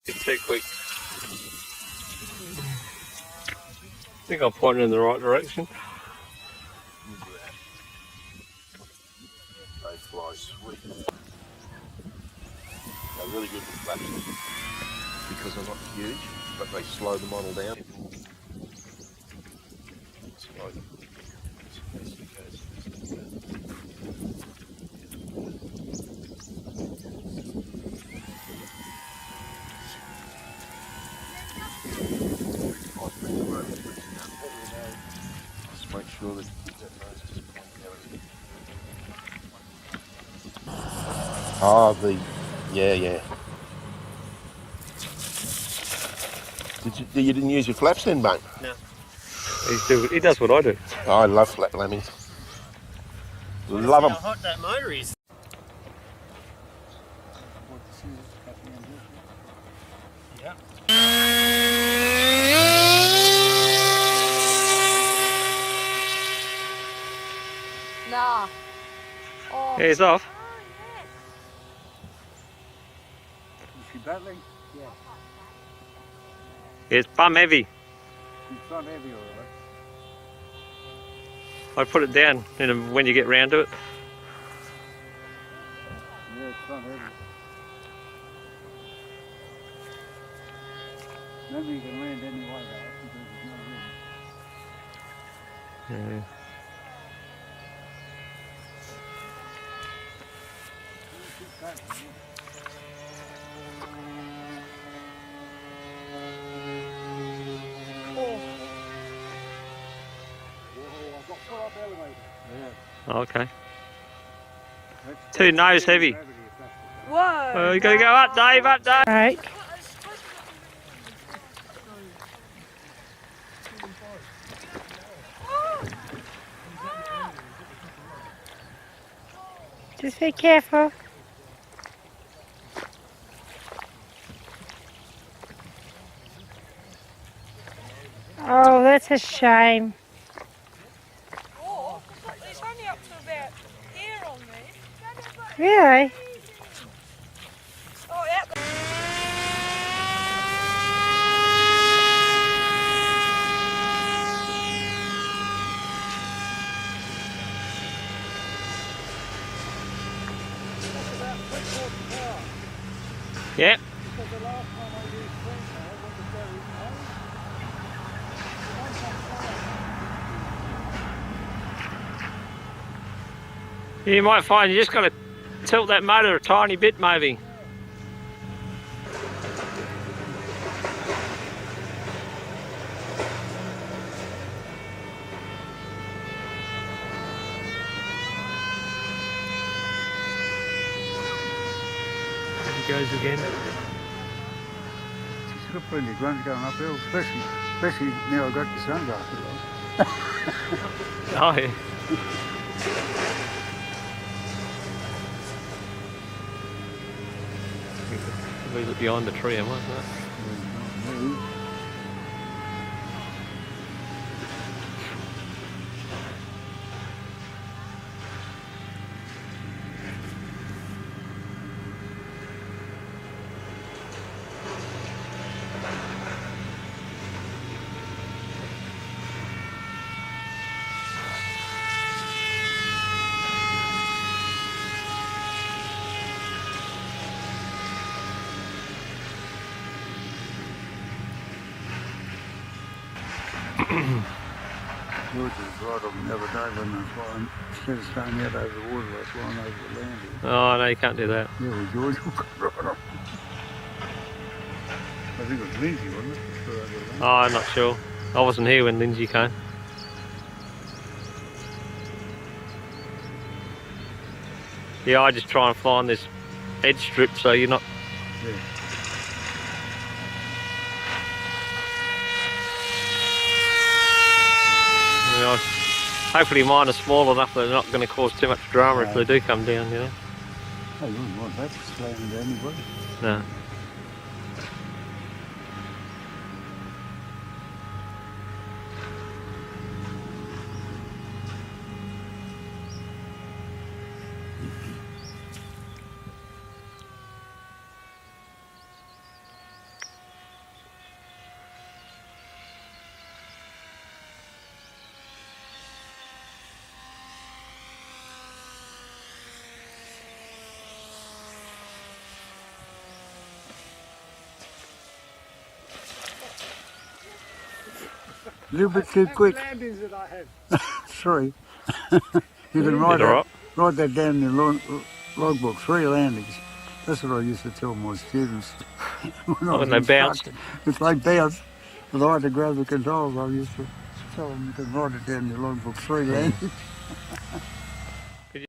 It's too quick. I think I'm pointing in the right direction. They fly sweet. They're really good with flaps because they're not huge, but they slow the model down. Slow. Just make sure that you keep that nose just pointing out. Ah, yeah. You didn't use your flaps then, mate? No. He does what I do. Oh, I love flap lammies. Love them. How hot that motor is. Yeah. Nah. Oh. Yeah, he's off. Oh, yes. Is she battling? Yeah. It's bum heavy. She's front heavy, all right. I put it down when you get round to it. Yeah, it's front heavy. Maybe you can land anyway, though, because there's no wind. Yeah. Keep battling, yeah. I've got full up elevator. Yeah. Okay. Too nose heavy. Whoa. Oh, you gotta go up, Dave, up, Dave. Right. Just be careful. Oh, that's a shame. Oh, it's only up to about here on me. Really? Oh, out there. Yep. Because the last time I used front power, what was very high. You might find you just got to tilt that motor a tiny bit, maybe. There he goes again. She's got plenty of grunt going uphill, especially now I've got the sunglasses on. Oh, yeah. Leave it behind the tree, wasn't it? George was right on the other day when I was flying, instead of staying out over the water, I was flying over the land. Oh, no, you can't do that. Yeah, well, George got right on. I think it was Lindsay, wasn't it? Flew over the land. Oh, I'm not sure. I wasn't here when Lindsay came. Yeah, I just try and fly on this edge strip so you're not... Yeah. You know, hopefully mine are small enough that they're not going to cause too much drama if they do come down, you know. Oh, you wouldn't want that slamming down anybody. No. little bit too quick. Landings that I have. 3. You can write Did all right. write that down in your logbook. 3 landings. That's what I used to tell my students. When they bounced. If they bounced, because I had to grab the controls, I used to tell them you can write it down in your logbook. 3 landings.